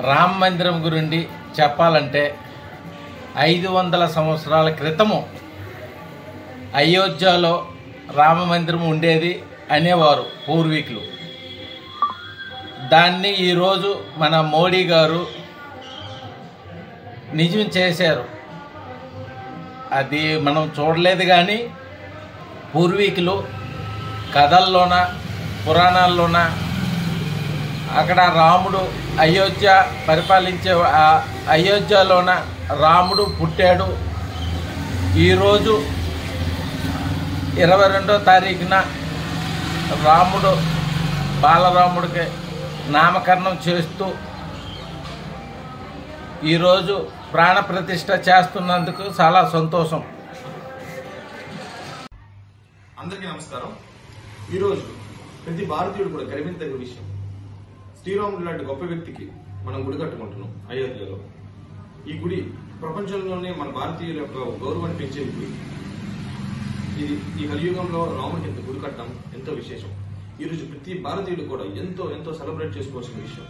రామ మందిరం గురించి చెప్పాలంటే 500 సంవత్సరాల క్రితము అయోధ్యలో రామ మందిరం ఉండేది అనేవారు పూర్వీకులు. దాన్ని ఈరోజు మన మోడీ గారు నిజం చేశారు. అది మనం చూడలేదు, కానీ పూర్వీకులు కథల్లోన పురాణాల్లోన అక్కడ రాముడు అయోధ్య పరిపాలించే అయోధ్యలోన రాముడు పుట్టాడు. ఈరోజు 22వ తారీఖున రాముడు బాలరాముడికి నామకరణం చేస్తూ ఈరోజు ప్రాణప్రతిష్ఠ చేస్తున్నందుకు చాలా సంతోషం. అందరికీ నమస్కారం. ఈరోజు ప్రతి భారతీయుడు కూడా గర్వించదగ్గ విషయం, శ్రీరాముడు లాంటి గొప్ప వ్యక్తికి మనం గుడి కట్టుకుంటున్నాం అయోధ్యలో. ఈ గుడి ప్రపంచంలోనే మన భారతీయుల యొక్క గౌరవాన్ని పెంచే గుడి. ఇది ఈ కలియుగంలో రాముడికి ఇంత గుడి కట్టడం ఎంతో విశేషం. ఈరోజు ప్రతి భారతీయుడు కూడా ఎంతో సెలబ్రేట్ చేసుకోవాల్సిన విషయం.